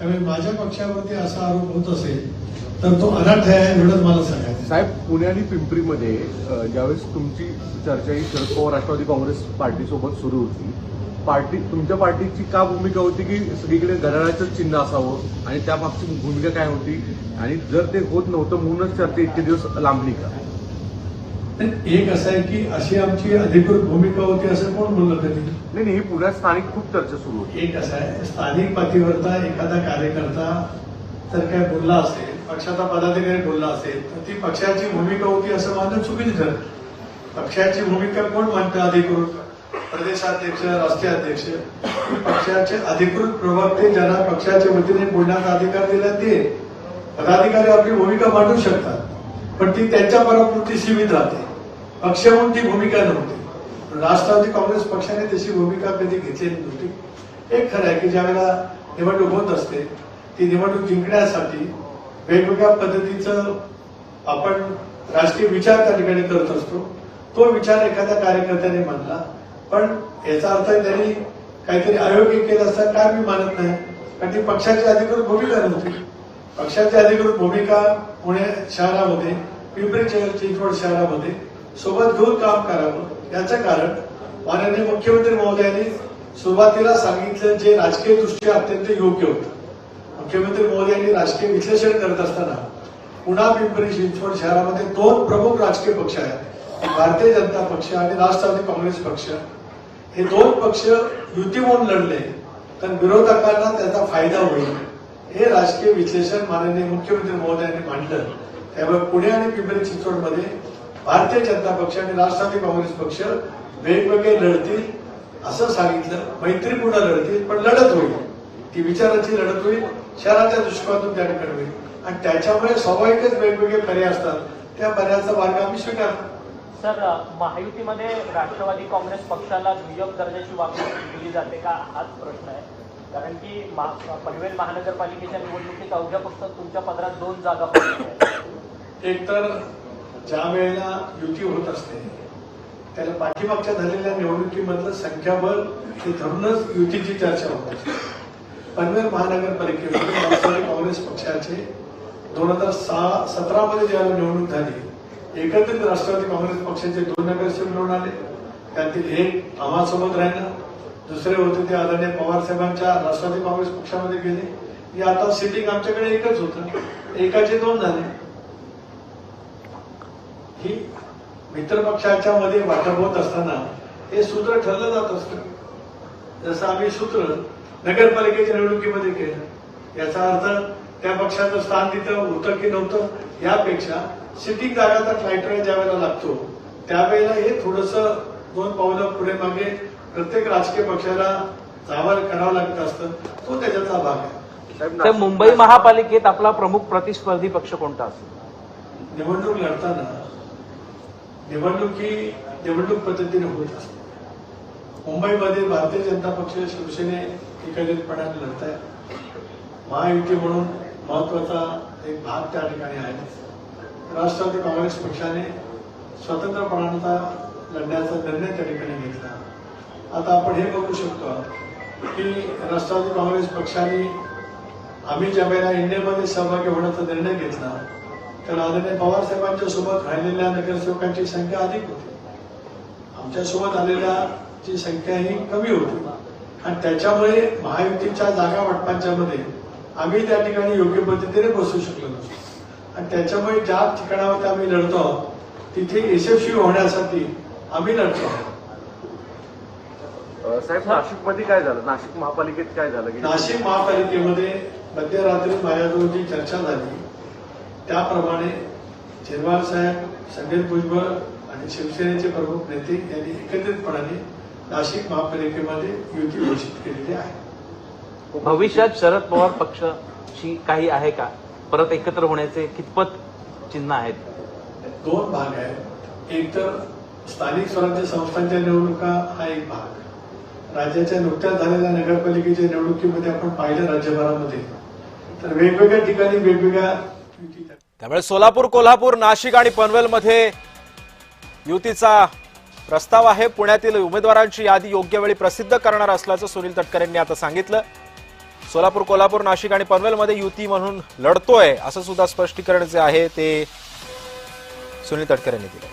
त्यामुळे माझ्या पक्षावरती असा आरोप होत असेल तर तो अनाथ आहे एवढंच मला सांगायचं साहेब. पुणे आणि पिंपरीमध्ये ज्यावेळेस तुमची चर्चा ही शरद पवार राष्ट्रवादी काँग्रेस पार्टीसोबत सुरू होती, तुमच्या पार्टीची का भूमिका होती की सगळीकडे घड्याळाचं चिन्ह असावं आणि त्यामागची भूमिका काय होती, आणि जर ते होत नव्हतं म्हणूनच चर्चा इतके दिवस लांबली का? एक असं आहे की अशी आमची अधिकृत भूमिका होती असं कोण बोललं कधी? नाही, ही पुण्यात स्थानिक खूप चर्चा सुरू होती. एक असं आहे, स्थानिक पातळीवरचा एखादा कार्यकर्ता जर काय बोलला असेल, पक्षाचा पदाधिकारी बोलला असेल तर ती पक्षाची भूमिका होती असं मानणं चुकीचं ठरतं. पक्षाची भूमिका कोण मानतं? अधिकृत प्रदेशाध्यक्ष, राष्ट्रीय अध्यक्ष, पक्षाचे अधिकृत प्रवक्ते ज्यांना पक्षाच्या वतीने बोलण्याचा अधिकार दिला ते पदाधिकारी आपली भूमिका मांडू शकतात, पण ती त्यांच्या परापुरती सीमित राहते. पक्ष म्हणून ती भूमिका नव्हती. राष्ट्रवादी काँग्रेस पक्षाने तशी भूमिका कधी घेतलेली नव्हती. एक खरं आहे की ज्यावेळेला निवडणूक होत असते ती निवडणूक जिंकण्यासाठी वेगवेगळ्या पद्धतीचं आपण राजकीय विचार त्या ठिकाणी करत असतो. तो विचार एखाद्या कार्यकर्त्याने मांडला, पण याचा अर्थ त्यांनी काहीतरी अयोग्य केलं असं काय मी मानत नाही, कारण ती पक्षाची अधिकृत भूमिका नव्हती. पक्षाची अधिकृत भूमिका पुणे शहरामध्ये, पिंपरी चिंचवड शहरामध्ये सोबत घेऊन काम करावं याचं कारण माननीय मुख्यमंत्री महोदयांनी सुरुवातीला सांगितलं जे राजकीय दृष्ट्या अत्यंत योग्य होतं. मुख्यमंत्री महोदयांनी राजकीय विश्लेषण करत असताना पुन्हा पिंपरी चिंचवड शहरामध्ये दोन प्रमुख राजकीय पक्ष आहेत, भारतीय जनता पक्ष आणि राष्ट्रवादी काँग्रेस पक्ष. हे दोन पक्ष युती म्हणून लढले तर विरोधकांना त्याचा फायदा होईल हे राजकीय विश्लेषण माननीय मुख्यमंत्री महोदयांनी मांडलं. त्यामुळे पुणे आणि पिंपरी चिंचवडमध्ये भारतीय जनता पक्ष आणि राष्ट्रवादी काँग्रेस पक्ष वेगवेगळे लढतील असं सांगितलं. मैत्रीपूर्ण लढतील, पण लढत होईल, ती विचाराची लढत होईल, शहराच्या दृष्टिकोनातून त्या ठिकाणी होईल, आणि त्याच्यामुळे स्वाभाविकच वेगवेगळे पर्याय असतात, त्या पर्यायाचा मार्ग आम्ही स्वीकारतो. सर, महायुतीमध्ये राष्ट्रवादी काँग्रेस पक्षाला दुय्यम दर्जाची वागणूक दिली जाते का, हाच प्रश्न आहे. कारण की पनवेल महानगरपालिकेच्या निवडणुकीत अवघ्या फक्त तुमच्या पदरात 2 जागा पडल्या. एक तर ज्या वेळेला युती होत असते त्याला पाठीमागच्या झालेल्या निवडणुकीमधलं संख्याबळ हे धरूनच युतीची चर्चा होत असते. पनवेल महानगरपालिकेमध्ये राष्ट्रवादी काँग्रेस पक्षाचे 2017 मध्ये जेव्हा निवडणूक झाली, एकत्रित राष्ट्रवादी काँग्रेस पक्षाचे 2 नगरसेवक निवडून आले. त्यातील एक आम्हासोबत राहिलं, दुसरे होते ते आदरणीय पवार साहेबांच्या राष्ट्रवादी काँग्रेस पक्षामध्ये गेले. ही आता सिटिंग आमच्याकडे एकच होतं, एकाचे 2 झाले. ही मित्र पक्षाच्या मध्ये वाटप होत असताना हे सूत्र ठरलं जात असतं. जसं आम्ही सूत्र नगरपालिकेच्या निवडणुकीमध्ये केलं, याचा अर्थ त्या पक्षाचं स्थान तिथं होतं की नव्हतं यापेक्षा सिटिंग जागाचा क्रायटेरिया ज्या वेळेला लागतो त्यावेळेला हे थोडंसं 2 पावलं पुढे मागे प्रत्येक राजकीय पक्षाला जावं करावं लागत असतं. तो त्याच्याचा भाग आहे. तर मुंबई महापालिकेत आपला प्रमुख प्रतिस्पर्धी पक्ष कोणता असेल? निवडणूक लढताना निवडणूक पद्धतीने होत असते. मुंबईमध्ये भारतीय जनता पक्ष शिवसेने एकत्रितपणाने लढत आहे. महायुती म्हणून महत्वाचा एक भाग त्या ठिकाणी आहे. राष्ट्रवादी काँग्रेस पक्षाने स्वतंत्रपणाचा लढण्याचा निर्णय त्या ठिकाणी घेतला. आता आपण हे बघू शकतो की राष्ट्रवादी काँग्रेस पक्षाने आम्ही ज्या वेळेला इंडियामध्ये सहभागी होण्याचा निर्णय घेतला तर आदरणीय पवार साहेबांच्या सोबत राहिलेल्या नगरसेवकांची संख्या अधिक होती, आमच्या सोबत आलेल्याची संख्या ही कमी होती, आणि त्याच्यामुळे महायुतीच्या जागा वाटपांच्या मध्ये आम्ही त्या ठिकाणी योग्य पद्धतीने बसू शकलो नसतो. आणि त्याच्यामुळे ज्या ठिकाणावर आम्ही लढतो आहोत तिथे यशस्वी होण्यासाठी आम्ही लढतो आहोत. साहेब, नाशिकमध्ये काय झालं? नाशिक महापालिकेत काय झालं? नाशिक महापालिकेमध्ये मध्यरात्री माझ्याजवळ जी चर्चा झाली त्याप्रमाणे झिरवाल साहेब, संजय भुजबळ आणि शिवसेनेचे प्रमुख नेते यांनी एकत्रितपणाने नाशिक महापालिकेमध्ये युती घोषित केलेली आहे. भविष्यात शरद पवार पक्षाची काही आहे का? परत एकत्र होण्याचे कितपत चिन्ह आहेत? 2 भाग आहेत. एक तर स्थानिक स्वराज्य संस्थांच्या निवडणुका हा एक भाग. राज्याच्या नुकत्याच झालेल्या नगरपालिकेच्या निवडणुकीमध्ये आपण पाहिलं राज्यभरामध्ये तर वेगवेगळ्या ठिकाणी वेगवेगळ्या युती. त्यामुळे सोलापूर, कोल्हापूर, नाशिक आणि पनवेलमध्ये युतीचा प्रस्ताव आहे. पुण्यातील उमेदवारांची यादी योग्य वेळी प्रसिद्ध करणार असल्याचं सुनील तटकरेंनी आता सांगितलं. सोलापूर, कोल्हापूर, नाशिक आणि पनवेलमध्ये युती म्हणून लढतोय असं सुद्धा स्पष्टीकरण जे आहे ते सुनील तटकरे यांनी दिलं.